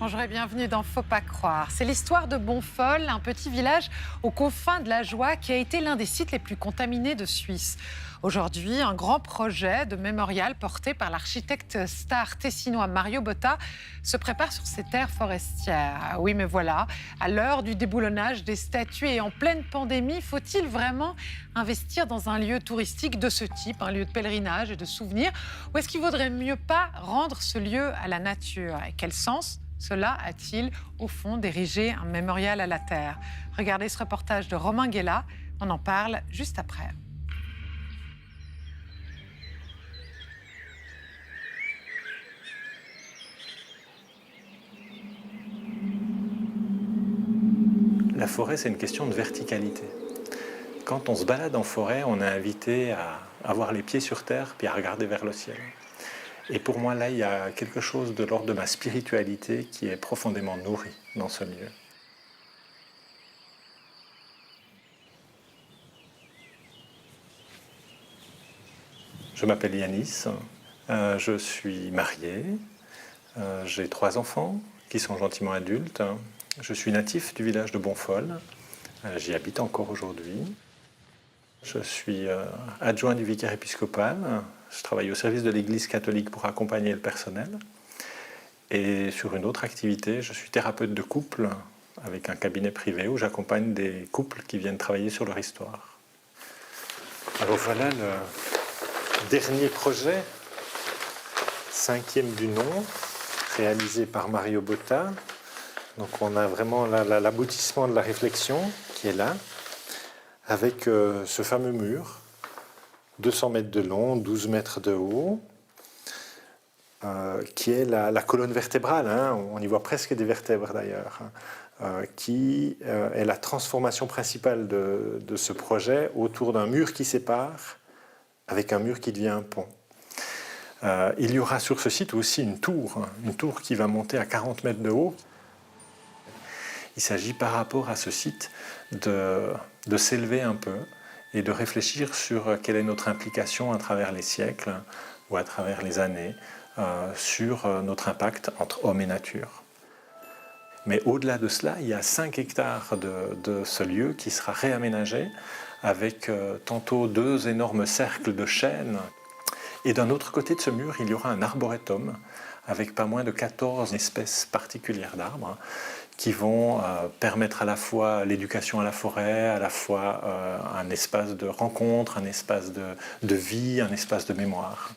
Bonjour et bienvenue dans Faut pas croire. C'est l'histoire de Bonfol, un petit village aux confins de la Joie qui a été l'un des sites les plus contaminés de Suisse. Aujourd'hui, un grand projet de mémorial porté par l'architecte star tessinois Mario Botta se prépare sur ces terres forestières. Ah oui, mais voilà, à l'heure du déboulonnage des statues et en pleine pandémie, faut-il vraiment investir dans un lieu touristique de ce type, un lieu de pèlerinage et de souvenirs, ou est-ce qu'il vaudrait mieux pas rendre ce lieu à la nature? Et quel sens cela a-t-il, au fond, d'ériger un mémorial à la terre? Regardez ce reportage de Romain Guella, on en parle juste après. La forêt, c'est une question de verticalité. Quand on se balade en forêt, on est invité à avoir les pieds sur terre puis à regarder vers le ciel. Et pour moi, là, il y a quelque chose de l'ordre de ma spiritualité qui est profondément nourri dans ce lieu. Je m'appelle Yanis, je suis marié, j'ai 3 enfants qui sont gentiment adultes. Je suis natif du village de Bonfol, j'y habite encore aujourd'hui. Je suis adjoint du vicaire épiscopal, je travaille au service de l'Église catholique pour accompagner le personnel. Et sur une autre activité, je suis thérapeute de couple avec un cabinet privé où j'accompagne des couples qui viennent travailler sur leur histoire. Alors voilà le dernier projet, 5e du nom, réalisé par Mario Botta. Donc on a vraiment l'aboutissement de la réflexion qui est là, avec ce fameux mur, 200 mètres de long, 12 mètres de haut, qui est la colonne vertébrale, hein, on y voit presque des vertèbres d'ailleurs, qui est la transformation principale de ce projet autour d'un mur qui sépare, avec un mur qui devient un pont. Il y aura sur ce site aussi une tour qui va monter à 40 mètres de haut. Il s'agit par rapport à ce site de s'élever un peu et de réfléchir sur quelle est notre implication à travers les siècles ou à travers les années sur notre impact entre homme et nature. Mais au-delà de cela, il y a 5 hectares de ce lieu qui sera réaménagé avec tantôt 2 énormes cercles de chênes. Et d'un autre côté de ce mur, il y aura un arboretum avec pas moins de 14 espèces particulières d'arbres qui vont permettre à la fois l'éducation à la forêt, à la fois un espace de rencontre, un espace de vie, un espace de mémoire.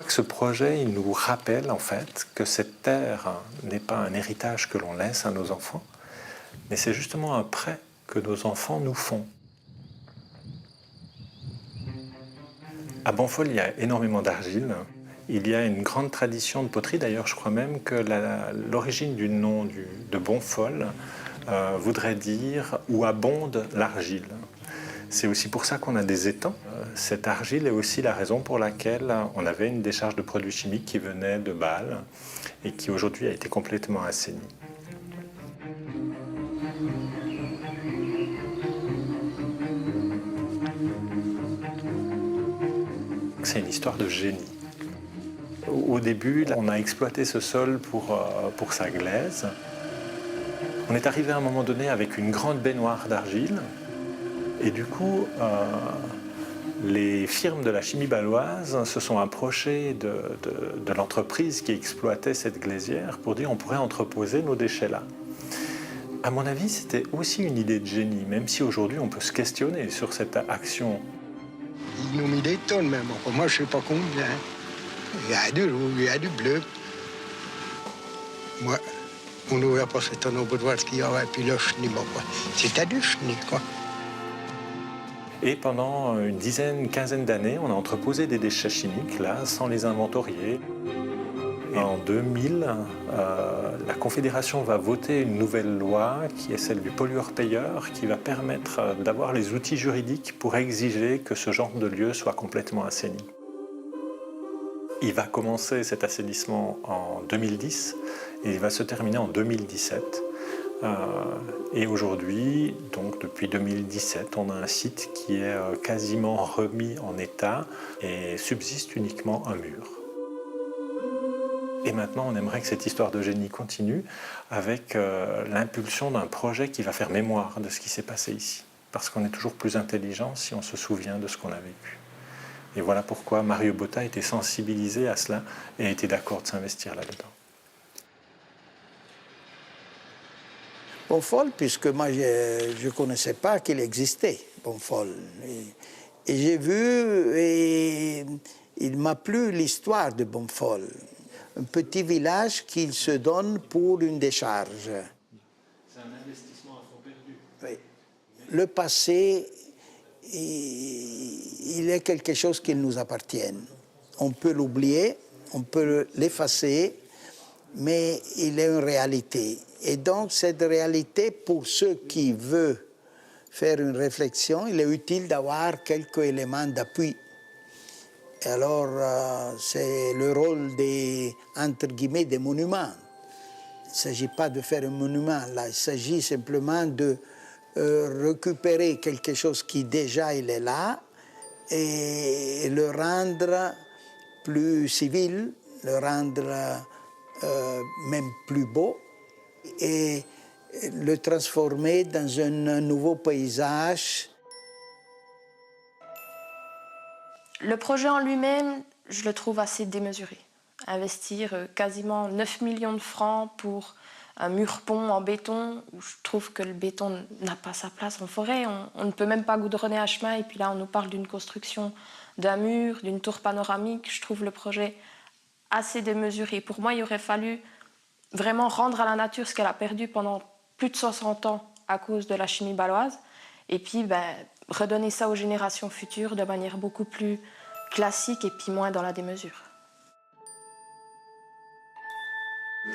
Ce projet, il nous rappelle en fait que cette terre n'est pas un héritage que l'on laisse à nos enfants, mais c'est justement un prêt que nos enfants nous font. À Bonfol, il y a énormément d'argile. Il y a une grande tradition de poterie. D'ailleurs, je crois même que l'origine du nom de Bonfol voudrait dire « où abonde l'argile ». C'est aussi pour ça qu'on a des étangs. Cette argile est aussi la raison pour laquelle on avait une décharge de produits chimiques qui venait de Bâle et qui aujourd'hui a été complètement assainie. C'est une histoire de génie. Au début, on a exploité ce sol pour sa glaise. On est arrivé à un moment donné avec une grande baignoire d'argile. Et du coup, les firmes de la chimie bâloise se sont approchées de l'entreprise qui exploitait cette glaisière pour dire on pourrait entreposer nos déchets là. À mon avis, c'était aussi une idée de génie, même si aujourd'hui on peut se questionner sur cette action. Ils nous ont mis des tonnes même. Moi, je ne sais pas combien. Il y a du rouge, il y a du bleu. Moi, on n'ouvrait pas cette tonne pour voir ce qu'il y avait. Puis là, je n'y quoi. C'était du chenille, quoi. Et pendant une quinzaine d'années, on a entreposé des déchets chimiques, là, sans les inventorier. Et en 2000, la Confédération va voter une nouvelle loi, qui est celle du pollueur-payeur, qui va permettre d'avoir les outils juridiques pour exiger que ce genre de lieu soit complètement assaini. Il va commencer cet assainissement en 2010 et il va se terminer en 2017. Et aujourd'hui, donc depuis 2017, on a un site qui est quasiment remis en état et subsiste uniquement un mur. Et maintenant, on aimerait que cette histoire de génie continue avec l'impulsion d'un projet qui va faire mémoire de ce qui s'est passé ici. Parce qu'on est toujours plus intelligent si on se souvient de ce qu'on a vécu. Et voilà pourquoi Mario Botta a été sensibilisé à cela et a été d'accord de s'investir là-dedans. Bonfol, puisque moi je ne connaissais pas qu'il existait, Bonfol. Et j'ai vu, et il m'a plu l'histoire de Bonfol. Un petit village qu'il se donne pour une décharge. C'est un investissement à fond perdu. Oui. Le passé, il est quelque chose qui nous appartient. On peut l'oublier, on peut l'effacer, mais il est une réalité. Et donc, cette réalité, pour ceux qui veulent faire une réflexion, il est utile d'avoir quelques éléments d'appui. Et alors, c'est le rôle des, entre guillemets, des monuments. Il ne s'agit pas de faire un monument, là. Il s'agit simplement de récupérer quelque chose qui déjà il est là et le rendre plus civil, le rendre même plus beau et le transformer dans un nouveau paysage. Le projet en lui-même, je le trouve assez démesuré. Investir quasiment 9 millions de francs pour un mur-pont en béton, où je trouve que le béton n'a pas sa place en forêt. On ne peut même pas goudronner à chemin, et puis là on nous parle d'une construction d'un mur, d'une tour panoramique. Je trouve le projet assez démesuré. Pour moi, il aurait fallu vraiment rendre à la nature ce qu'elle a perdu pendant plus de 60 ans à cause de la chimie bâloise, et puis redonner ça aux générations futures de manière beaucoup plus classique et puis moins dans la démesure.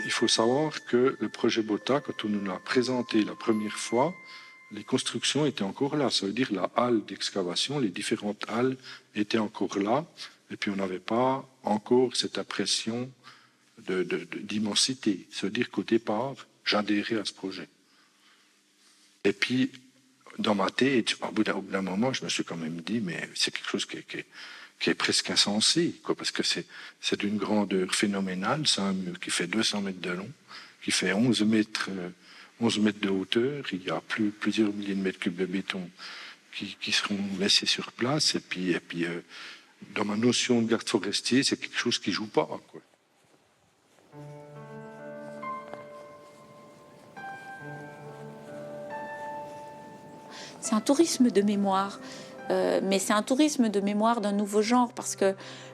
Il faut savoir que le projet Botta, quand on nous l'a présenté la première fois, les constructions étaient encore là. Ça veut dire la halle d'excavation, les différentes halles étaient encore là. Et puis on n'avait pas encore cette impression d'immensité. Ça veut dire qu'au départ, j'adhérais à ce projet. Et puis, dans ma tête, au bout d'un moment, je me suis quand même dit, mais c'est quelque chose qui est presque insensé, quoi, parce que c'est d'une grandeur phénoménale. C'est un mur qui fait 200 mètres de long, qui fait 11 mètres de hauteur. Il y a plusieurs milliers de mètres cubes de béton qui seront laissés sur place. Et puis dans ma notion de garde forestier, c'est quelque chose qui joue pas, quoi. C'est un tourisme de mémoire, mais c'est un tourisme de mémoire d'un nouveau genre, parce que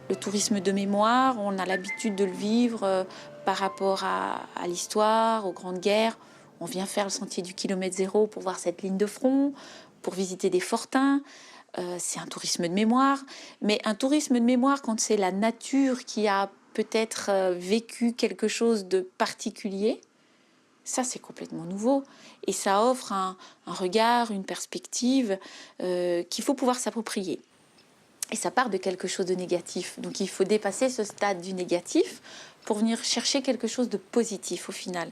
le tourisme de mémoire, on a l'habitude de le vivre par rapport à l'histoire, aux grandes guerres. On vient faire le sentier du kilomètre zéro pour voir cette ligne de front, pour visiter des fortins. C'est un tourisme de mémoire, mais un tourisme de mémoire quand c'est la nature qui a peut-être vécu quelque chose de particulier, ça c'est complètement nouveau et ça offre un regard, une perspective qu'il faut pouvoir s'approprier. Et ça part de quelque chose de négatif, donc il faut dépasser ce stade du négatif pour venir chercher quelque chose de positif au final.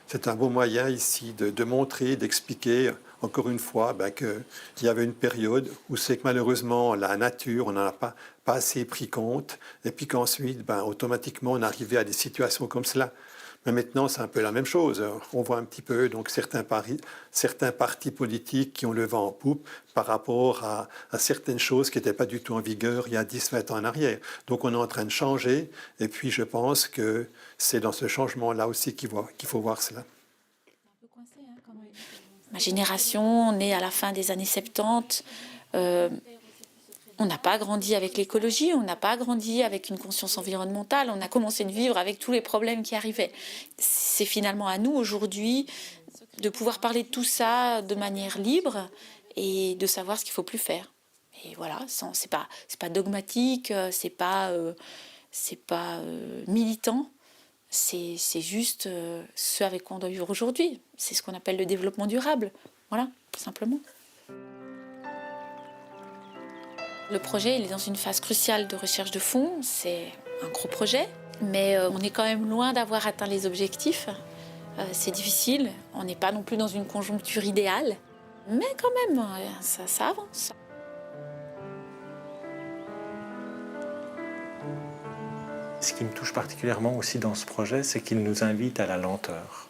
C'est un beau moyen ici de montrer, d'expliquer encore une fois qu'il y avait une période où c'est que malheureusement la nature, on n'en a pas assez pris compte et puis qu'ensuite automatiquement on arrivait à des situations comme cela. Mais maintenant c'est un peu la même chose. On voit un petit peu donc certains partis politiques qui ont le vent en poupe par rapport à certaines choses qui n'étaient pas du tout en vigueur il y a 10-20 ans en arrière. Donc on est en train de changer et puis je pense que c'est dans ce changement-là aussi qu'il faut voir cela. Ma génération, née à la fin des années 70, on n'a pas grandi avec l'écologie, on n'a pas grandi avec une conscience environnementale, on a commencé de vivre avec tous les problèmes qui arrivaient. C'est finalement à nous aujourd'hui de pouvoir parler de tout ça de manière libre et de savoir ce qu'il ne faut plus faire. Et voilà, c'est pas dogmatique, c'est pas militant. C'est juste ce avec quoi on doit vivre aujourd'hui. C'est ce qu'on appelle le développement durable. Voilà, tout simplement. Le projet il est dans une phase cruciale de recherche de fonds. C'est un gros projet. Mais on est quand même loin d'avoir atteint les objectifs. C'est difficile, on n'est pas non plus dans une conjoncture idéale, mais quand même, ça avance. Ce qui me touche particulièrement aussi dans ce projet, c'est qu'il nous invite à la lenteur.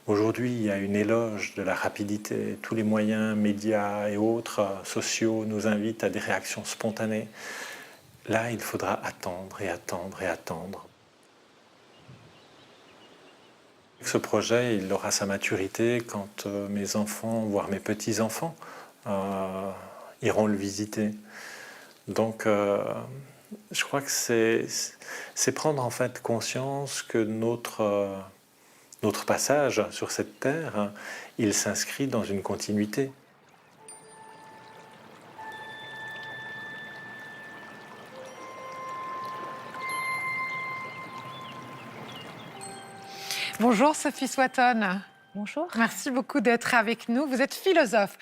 Aujourd'hui, il y a une éloge de la rapidité. Tous les moyens, médias et autres sociaux nous invitent à des réactions spontanées. Là, il faudra attendre et attendre et attendre. Ce projet, il aura sa maturité quand mes enfants, voire mes petits-enfants, iront le visiter. Donc, je crois que c'est prendre en fait conscience que notre passage sur cette terre, il s'inscrit dans une continuité. Bonjour Sophie Swatton. Bonjour. Merci beaucoup d'être avec nous. Vous êtes philosophe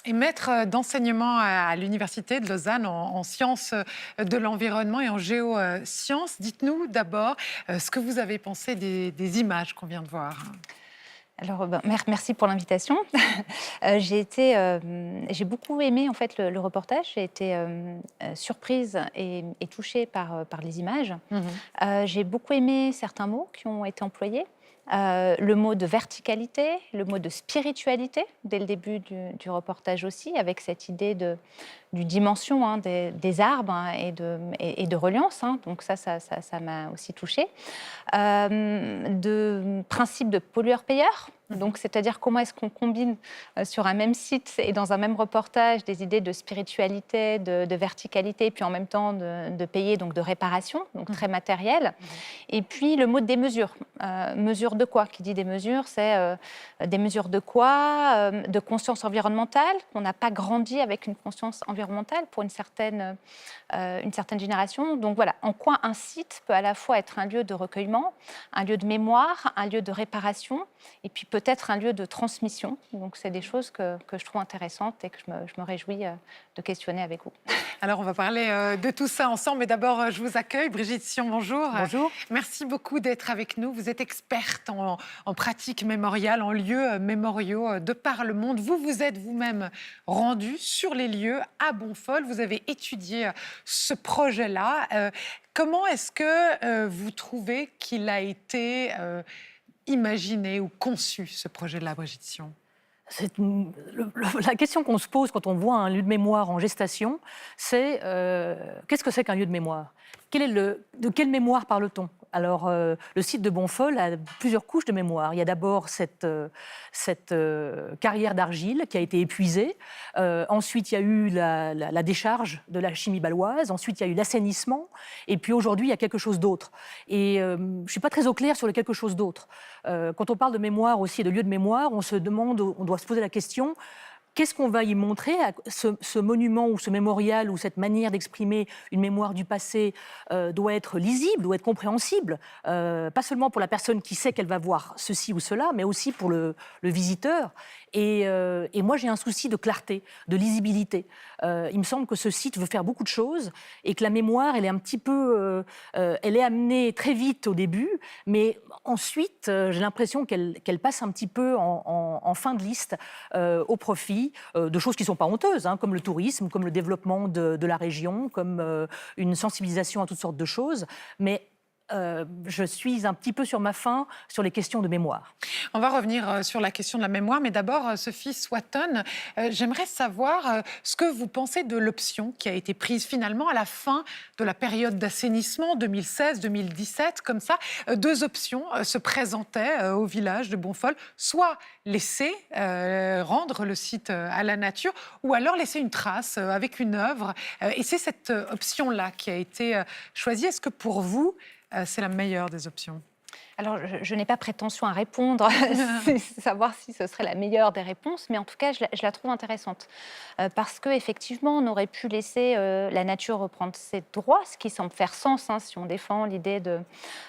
et maître d'enseignement à l'Université de Lausanne en sciences de l'environnement et en géosciences. Dites-nous d'abord ce que vous avez pensé des images qu'on vient de voir. Alors, merci pour l'invitation. J'ai beaucoup aimé en fait le reportage. J'ai été surprise et touchée par les images. J'ai beaucoup aimé certains mots qui ont été employés. Le mot de verticalité, le mot de spiritualité, dès le début du reportage aussi, avec cette idée du dimension des arbres et de reliance. Donc ça m'a aussi touchée. De principe de pollueur-payeur. Donc, c'est-à-dire comment est-ce qu'on combine sur un même site et dans un même reportage des idées de spiritualité, de verticalité, puis en même temps de payer, donc de réparation, donc très matériel. Et puis le mot de démesure. Mesure de quoi? Qui dit des mesures, c'est des mesures de quoi? De conscience environnementale, qu'on n'a pas grandi avec une conscience environnementale pour une certaine génération. Donc voilà, en quoi un site peut à la fois être un lieu de recueillement, un lieu de mémoire, un lieu de réparation, et puis peut-être un lieu de transmission. Donc, c'est des choses que je trouve intéressantes et que je me réjouis de questionner avec vous. Alors, on va parler de tout ça ensemble. Mais d'abord, je vous accueille. Brigitte Sion, bonjour. Bonjour. Merci beaucoup d'être avec nous. Vous êtes experte en pratique mémoriale, en lieux mémoriaux de par le monde. Vous vous êtes vous-même rendue sur les lieux à Bonfol. Vous avez étudié ce projet-là. Comment est-ce que vous trouvez qu'il a été imaginé ou conçu, ce projet de la Brigitte Sion? La question qu'on se pose quand on voit un lieu de mémoire en gestation, c'est qu'est-ce que c'est qu'un lieu de mémoire? De quelle mémoire parle-t-on? Alors, le site de Bonfol a plusieurs couches de mémoire. Il y a d'abord cette carrière d'argile qui a été épuisée. Ensuite, il y a eu la décharge de la chimie baloise. Ensuite, il y a eu l'assainissement. Et puis aujourd'hui, il y a quelque chose d'autre. Et je ne suis pas très au clair sur le quelque chose d'autre. Quand on parle de mémoire aussi et de lieu de mémoire, on doit se poser la question: qu'est-ce qu'on va y montrer? Ce monument ou ce mémorial ou cette manière d'exprimer une mémoire du passé doit être lisible, doit être compréhensible, pas seulement pour la personne qui sait qu'elle va voir ceci ou cela, mais aussi pour le visiteur. Et moi, j'ai un souci de clarté, de lisibilité. Il me semble que ce site veut faire beaucoup de choses et que la mémoire, elle est un petit peu... elle est amenée très vite au début, mais ensuite, j'ai l'impression qu'elle passe un petit peu en fin de liste au profit de choses qui ne sont pas honteuses, comme le tourisme, comme le développement de la région, comme une sensibilisation à toutes sortes de choses. Mais je suis un petit peu sur ma faim sur les questions de mémoire. On va revenir sur la question de la mémoire, mais d'abord, Sophie Swatton, j'aimerais savoir ce que vous pensez de l'option qui a été prise finalement à la fin de la période d'assainissement 2016-2017. Comme ça, deux options se présentaient au village de Bonfol, soit laisser rendre le site à la nature, ou alors laisser une trace avec une œuvre. Et c'est cette option-là qui a été choisie. Est-ce que pour vous, c'est la meilleure des options? Alors, je n'ai pas prétention à répondre, savoir si ce serait la meilleure des réponses, mais en tout cas, je la trouve intéressante. Parce qu'effectivement, on aurait pu laisser la nature reprendre ses droits, ce qui semble faire sens si on défend l'idée de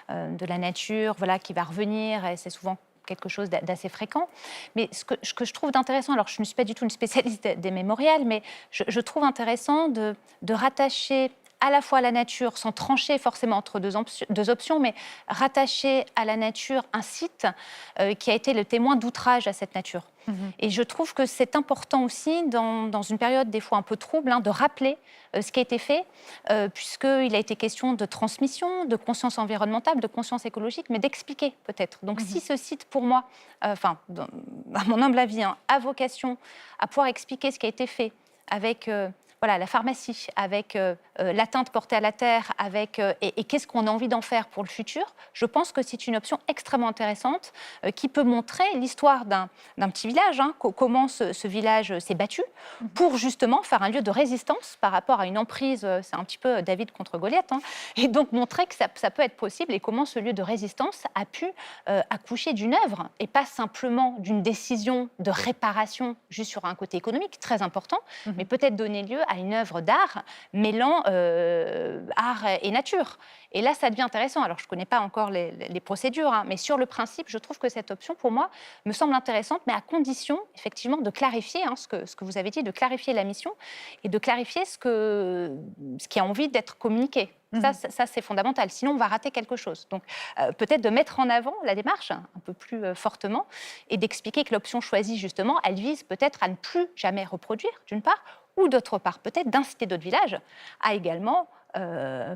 la nature qui va revenir, et c'est souvent quelque chose d'assez fréquent. Mais ce que je trouve d'intéressant, alors je ne suis pas du tout une spécialiste des mémorials, mais je trouve intéressant de rattacher à la fois à la nature, sans trancher forcément entre deux options, mais rattacher à la nature un site qui a été le témoin d'outrage à cette nature. Et je trouve que c'est important aussi, dans une période des fois un peu trouble, de rappeler ce qui a été fait, puisqu'il a été question de transmission, de conscience environnementale, de conscience écologique, mais d'expliquer peut-être. Donc si ce site, pour moi, à mon humble avis, a vocation à pouvoir expliquer ce qui a été fait avec la pharmacie, avec l'atteinte portée à la terre, et qu'est-ce qu'on a envie d'en faire pour le futur, je pense que c'est une option extrêmement intéressante qui peut montrer l'histoire d'un petit village, comment ce village s'est battu pour justement faire un lieu de résistance par rapport à une emprise, c'est un petit peu David contre Goliath, et donc montrer que ça peut être possible et comment ce lieu de résistance a pu accoucher d'une œuvre et pas simplement d'une décision de réparation juste sur un côté économique très important, mais peut-être donner lieu à une œuvre d'art mêlant art et nature. Et là, ça devient intéressant. Alors, je ne connais pas encore les procédures, mais sur le principe, je trouve que cette option, pour moi, me semble intéressante, mais à condition, effectivement, de clarifier ce que vous avez dit, de clarifier la mission et de clarifier ce qui a envie d'être communiqué. Ça, c'est fondamental. Sinon, on va rater quelque chose. Donc, peut-être de mettre en avant la démarche un peu plus fortement et d'expliquer que l'option choisie, justement, elle vise peut-être à ne plus jamais reproduire, d'une part, ou d'autre part, peut-être d'inciter d'autres villages à également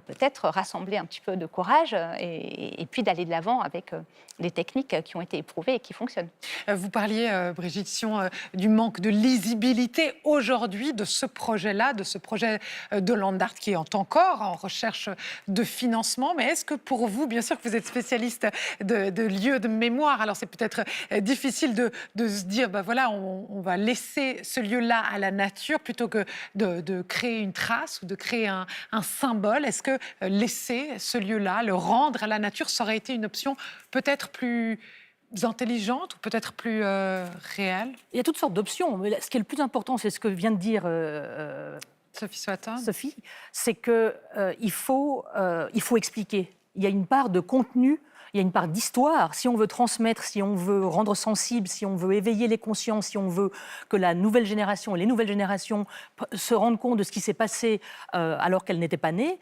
peut-être rassembler un petit peu de courage et puis d'aller de l'avant avec des techniques qui ont été éprouvées et qui fonctionnent. Vous parliez, Brigitte Sion, du manque de lisibilité aujourd'hui de ce projet-là, de ce projet de land art qui est encore en recherche de financement. Mais est-ce que pour vous, bien sûr que vous êtes spécialiste de lieux de mémoire, alors c'est peut-être difficile de se dire, on va laisser ce lieu-là à la nature plutôt que de créer une trace ou de créer un symbole. Est-ce que laisser ce lieu-là, le rendre à la nature, ça aurait été une option peut-être plus intelligente ou peut-être plus réelle? Il y a toutes sortes d'options. Mais ce qui est le plus important, c'est ce que vient de dire Sophie Swatton. Sophie, c'est qu'il faut expliquer. Il y a une part de contenu, il y a une part d'histoire. Si on veut transmettre, si on veut rendre sensible, si on veut éveiller les consciences, si on veut que la nouvelle génération et les nouvelles générations se rendent compte de ce qui s'est passé alors qu'elles n'étaient pas nées,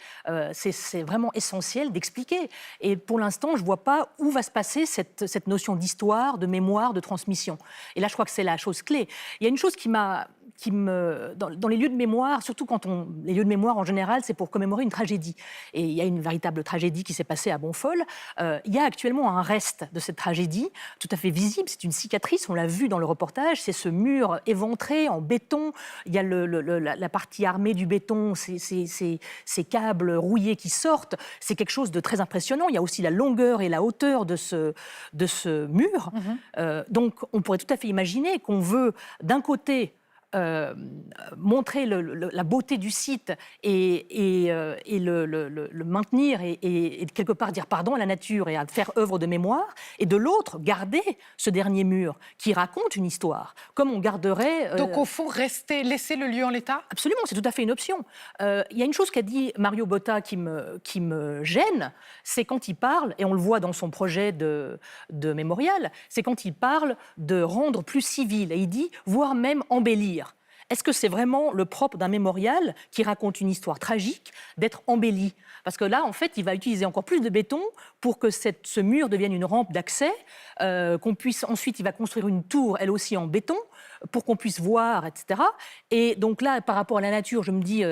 c'est vraiment essentiel d'expliquer. Et pour l'instant, je ne vois pas où va se passer cette notion d'histoire, de mémoire, de transmission. Et là, je crois que c'est la chose clé. Il y a une chose dans les lieux de mémoire, surtout les lieux de mémoire en général, c'est pour commémorer une tragédie. Et il y a une véritable tragédie qui s'est passée à Bonfol. Il y a actuellement un reste de cette tragédie, tout à fait visible. C'est une cicatrice, on l'a vu dans le reportage. C'est ce mur éventré en béton. Il y a la partie armée du béton, ces câbles rouillés qui sortent. C'est quelque chose de très impressionnant. Il y a aussi la longueur et la hauteur de ce mur. Donc, on pourrait tout à fait imaginer qu'on veut, d'un côté, montrer la beauté du site et le maintenir et quelque part dire pardon à la nature et à faire œuvre de mémoire, et de l'autre, garder ce dernier mur qui raconte une histoire, comme on garderait... Donc au fond, laisser le lieu en l'état? Absolument, c'est tout à fait une option. Il y a une chose qu'a dit Mario Botta qui me gêne, c'est quand il parle, et on le voit dans son projet de mémorial, c'est quand il parle de rendre plus civil, et il dit, voire même embellir. Est-ce que c'est vraiment le propre d'un mémorial qui raconte une histoire tragique d'être embelli? Parce que là, en fait, il va utiliser encore plus de béton pour que ce mur devienne une rampe d'accès, ensuite, il va construire une tour, elle aussi en béton, pour qu'on puisse voir, etc. Et donc là, par rapport à la nature, je me dis,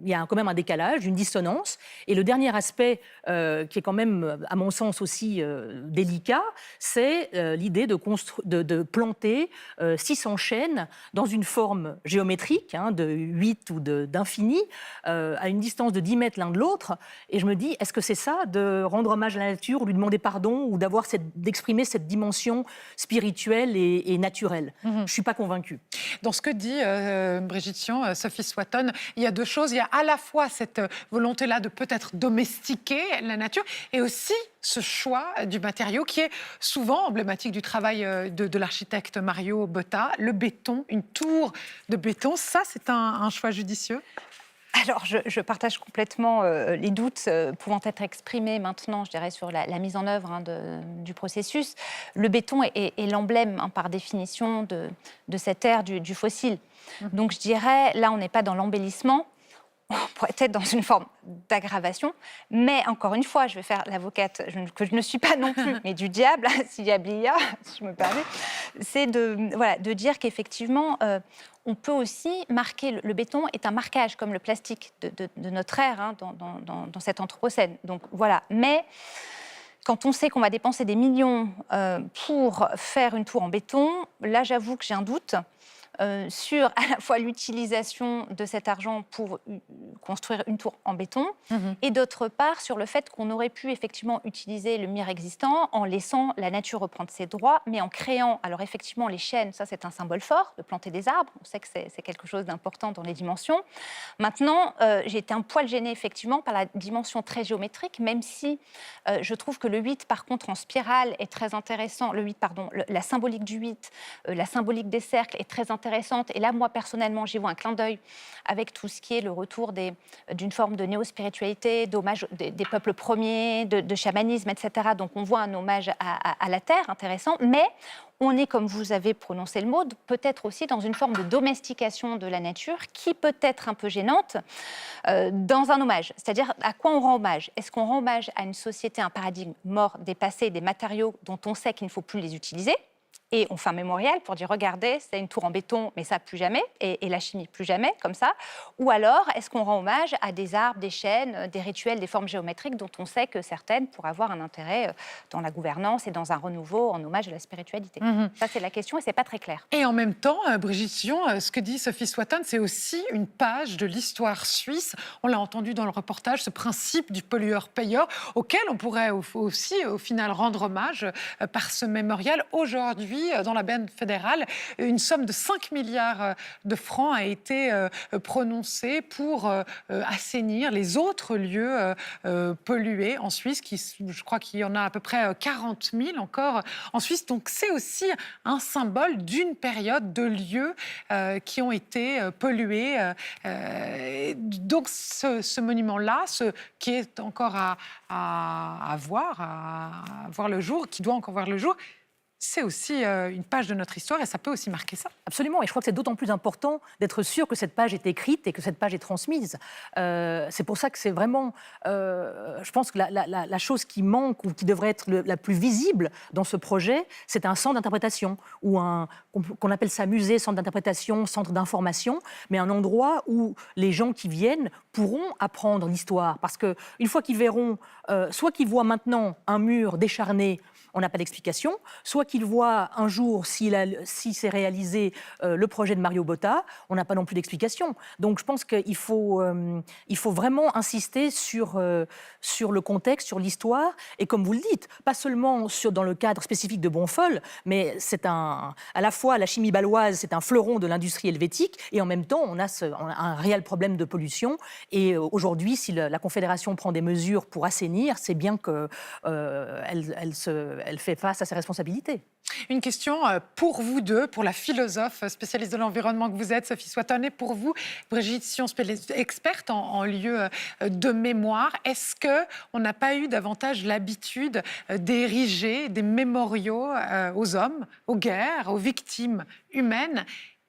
il y a quand même un décalage, une dissonance. Et le dernier aspect, qui est quand même, à mon sens aussi délicat, c'est l'idée de planter 600 chênes dans une forme géométrique, de 8 ou d'infini, à une distance de 10 mètres l'un de l'autre. Et je me dis, est-ce que c'est ça, de rendre hommage à la nature, ou lui demander pardon, ou d'exprimer cette dimension spirituelle et naturelle? Je ne suis pas convaincue. Dans ce que dit Brigitte Sion, Sophie Swatton, il y a deux choses. Il y a à la fois cette volonté-là de peut-être domestiquer la nature, et aussi ce choix du matériau qui est souvent emblématique du travail de l'architecte Mario Botta, le béton, une tour de béton. Ça, c'est un choix judicieux? Alors, je partage complètement les doutes pouvant être exprimés maintenant, je dirais, sur la mise en œuvre du processus. Le béton est l'emblème, par définition, de cette ère du fossile. Donc, je dirais, là, on n'est pas dans l'embellissement, on pourrait être dans une forme d'aggravation. Mais encore une fois, je vais faire l'avocate que je ne suis pas non plus, mais du diable, si diable il y a, si je me permets, c'est de dire qu'effectivement, on peut aussi marquer, le béton est un marquage comme le plastique de notre ère hein, dans cet anthropocène. Donc voilà, mais quand on sait qu'on va dépenser des millions pour faire une tour en béton, là j'avoue que j'ai un doute. Sur à la fois l'utilisation de cet argent pour construire une tour en béton et d'autre part sur le fait qu'on aurait pu effectivement utiliser le mire existant en laissant la nature reprendre ses droits, mais en créant, alors effectivement les chênes, ça c'est un symbole fort, de planter des arbres, on sait que c'est quelque chose d'important dans les dimensions. Maintenant, j'ai été un poil gênée effectivement par la dimension très géométrique, même si je trouve que le 8 par contre en spirale est très intéressant, la symbolique du 8, la symbolique des cercles est très intéressante. Et là, moi, personnellement, j'y vois un clin d'œil avec tout ce qui est le retour d'une forme de néo-spiritualité, d'hommage des peuples premiers, de chamanisme, etc. Donc, on voit un hommage à la terre intéressant, mais on est, comme vous avez prononcé le mot, peut-être aussi dans une forme de domestication de la nature qui peut être un peu gênante dans un hommage. C'est-à-dire, à quoi on rend hommage? Est-ce qu'on rend hommage à une société, un paradigme mort, dépassé, des matériaux dont on sait qu'il ne faut plus les utiliser? Et on fait un mémorial pour dire, regardez, c'est une tour en béton, mais ça, plus jamais, et la chimie, plus jamais, comme ça. Ou alors, est-ce qu'on rend hommage à des arbres, des chênes, des rituels, des formes géométriques dont on sait que certaines pourraient avoir un intérêt dans la gouvernance et dans un renouveau en hommage à la spiritualité? Ça, c'est la question et c'est pas très clair. Et en même temps, Brigitte Sion, ce que dit Sophie Swatton, c'est aussi une page de l'histoire suisse. On l'a entendu dans le reportage, ce principe du pollueur-payeur, auquel on pourrait aussi, au final, rendre hommage par ce mémorial. Aujourd'hui, dans la benne fédérale, une somme de 5 milliards de francs a été prononcée pour assainir les autres lieux pollués en Suisse. Je crois qu'il y en a à peu près 40 000 encore en Suisse. Donc c'est aussi un symbole d'une période de lieux qui ont été pollués. Donc ce monument-là, qui est encore à voir le jour, qui doit encore voir le jour, c'est aussi une page de notre histoire et ça peut aussi marquer ça. Absolument, et je crois que c'est d'autant plus important d'être sûr que cette page est écrite et que cette page est transmise. C'est pour ça que c'est vraiment, je pense que la chose qui manque ou qui devrait être la plus visible dans ce projet, c'est un centre d'interprétation, ou qu'on appelle ça musée, centre d'interprétation, centre d'information, mais un endroit où les gens qui viennent pourront apprendre l'histoire. Parce qu'une fois qu'ils verront, soit qu'ils voient maintenant un mur décharné, on n'a pas d'explication, soit qu'ils voient un jour, si c'est réalisé, le projet de Mario Botta, on n'a pas non plus d'explication. Donc je pense qu'il faut vraiment insister sur le contexte, sur l'histoire, et comme vous le dites, pas seulement dans le cadre spécifique de Bonfol, mais c'est à la fois la chimie baloise, c'est un fleuron de l'industrie helvétique, et en même temps, on a un réel problème de pollution. Et aujourd'hui, si la Confédération prend des mesures pour assainir, c'est bien qu'elle fait face à ses responsabilités. Une question pour vous deux, pour la philosophe spécialiste de l'environnement que vous êtes, Sophie Swatton, et pour vous, Brigitte Sion, experte en lieu de mémoire. Est-ce qu'on n'a pas eu davantage l'habitude d'ériger des mémoriaux aux hommes, aux guerres, aux victimes humaines,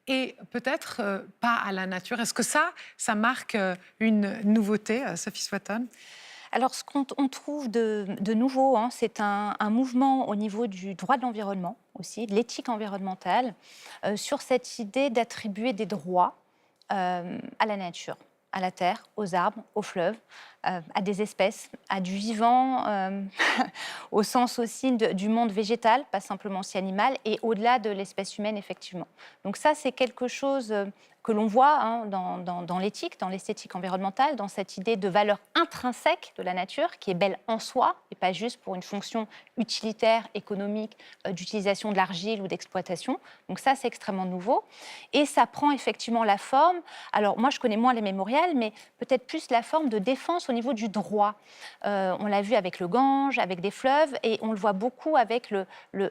et peut-être pas à la nature? Est-ce que ça marque une nouveauté, Sophie Swatton? Alors, ce qu'on trouve de nouveau, c'est un mouvement au niveau du droit de l'environnement aussi, de l'éthique environnementale, sur cette idée d'attribuer des droits à la nature, à la terre, aux arbres, aux fleuves, à des espèces, à du vivant, au sens aussi du monde végétal, pas simplement aussi animal, et au-delà de l'espèce humaine, effectivement. Donc ça, c'est quelque chose que l'on voit dans l'éthique, dans l'esthétique environnementale, dans cette idée de valeur intrinsèque de la nature, qui est belle en soi, et pas juste pour une fonction utilitaire, économique, d'utilisation de l'argile ou d'exploitation. Donc ça, c'est extrêmement nouveau. Et ça prend effectivement la forme, alors moi je connais moins les mémorials, mais peut-être plus la forme de défense au niveau du droit. On l'a vu avec le Gange, avec des fleuves, et on le voit beaucoup avec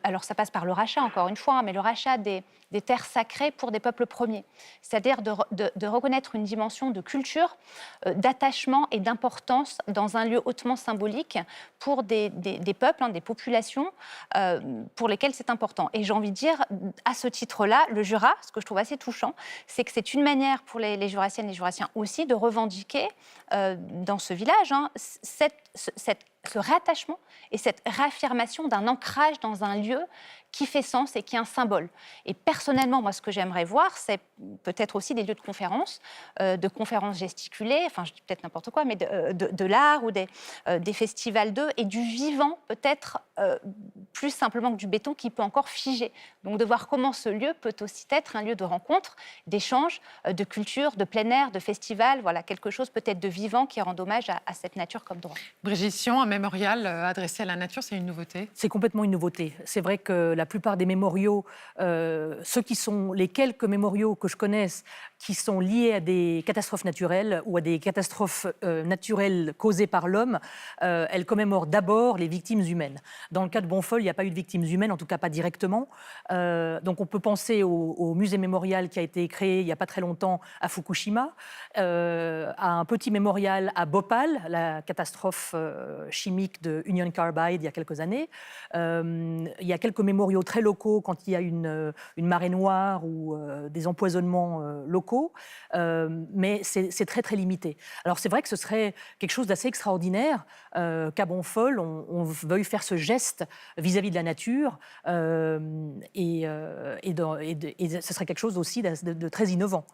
alors ça passe par le rachat, encore une fois, mais le rachat des terres sacrées pour des peuples premiers. C'est-à-dire c'est-à-dire de reconnaître une dimension de culture, d'attachement et d'importance dans un lieu hautement symbolique pour des peuples, des populations pour lesquelles c'est important. Et j'ai envie de dire, à ce titre-là, le Jura, ce que je trouve assez touchant, c'est que c'est une manière pour les Jurassiennes et les Jurassiens aussi de revendiquer dans ce village ce réattachement et cette réaffirmation d'un ancrage dans un lieu qui fait sens et qui est un symbole. Et personnellement, moi, ce que j'aimerais voir, c'est peut-être aussi des lieux de conférences gesticulées, enfin, je dis peut-être n'importe quoi, mais de l'art ou des festivals d'eux et du vivant, peut-être plus simplement que du béton qui peut encore figer. Donc, de voir comment ce lieu peut aussi être un lieu de rencontre, d'échange, de culture, de plein air, de festival, voilà, quelque chose peut-être de vivant qui rend hommage à cette nature comme droit. Brigitte Sion, un mémorial adressé à la nature, c'est une nouveauté? C'est complètement une nouveauté. C'est vrai que la plupart des mémoriaux, les quelques mémoriaux que je connaisse, qui sont liés à des catastrophes naturelles ou à des catastrophes naturelles causées par l'homme, elles commémorent d'abord les victimes humaines. Dans le cas de Bonfol, il n'y a pas eu de victimes humaines, en tout cas pas directement. Donc on peut penser au musée mémorial qui a été créé il n'y a pas très longtemps à Fukushima, à un petit mémorial à Bhopal, la catastrophe chimique de Union Carbide il y a quelques années. Il y a quelques mémoriaux très locaux quand il y a une marée noire ou des empoisonnements locaux, mais c'est très très limité. Alors c'est vrai que ce serait quelque chose d'assez extraordinaire qu'à Bonfol on veuille faire ce geste vis-à-vis de la nature et ce serait quelque chose aussi de très innovant.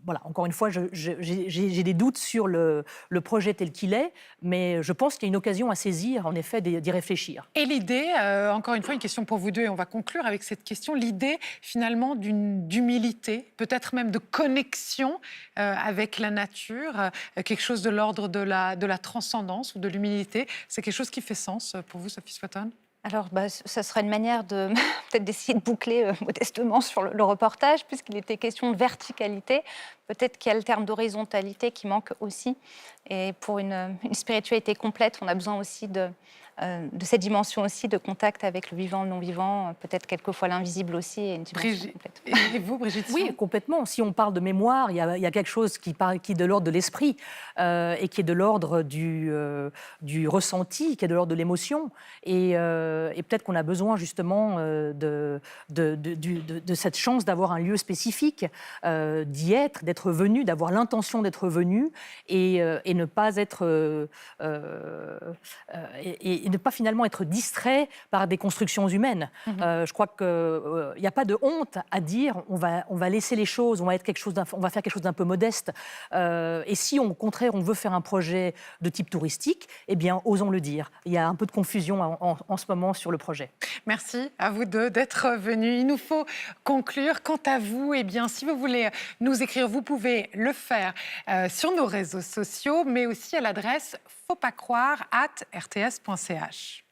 Voilà, encore une fois, j'ai des doutes sur le projet tel qu'il est, mais je pense qu'il y a une occasion à saisir, en effet, d'y réfléchir. Et l'idée, encore une fois, une question pour vous deux, et on va conclure avec cette question, l'idée finalement d'humilité, peut-être même de connexion avec la nature, quelque chose de l'ordre de la transcendance ou de l'humilité, c'est quelque chose qui fait sens pour vous, Sophie Swatton? Alors, ça serait une manière peut-être d'essayer de boucler modestement sur le reportage, puisqu'il était question de verticalité. Peut-être qu'il y a le terme d'horizontalité qui manque aussi. Et pour une spiritualité complète, on a besoin aussi de cette dimension aussi de contact avec le vivant, le non-vivant, peut-être quelquefois l'invisible aussi, et une dimension complète. Et vous, Brigitte? Oui, complètement. Si on parle de mémoire, il y a quelque chose qui est de l'ordre de l'esprit et qui est de l'ordre du ressenti, qui est de l'ordre de l'émotion. Et peut-être qu'on a besoin justement de cette chance d'avoir un lieu spécifique, d'y être, d'être venu, d'avoir l'intention d'être venu et ne pas être... et ne pas finalement être distrait par des constructions humaines. Je crois qu'il n'y a pas de honte à dire on va laisser les choses, on va faire quelque chose d'un peu modeste. Et si au contraire on veut faire un projet de type touristique, eh bien osons le dire. Il y a un peu de confusion en ce moment sur le projet. Merci à vous deux d'être venus. Il nous faut conclure. Quant à vous, eh bien, si vous voulez nous écrire, vous pouvez le faire sur nos réseaux sociaux, mais aussi à l'adresse fautpascroire@rts.ch.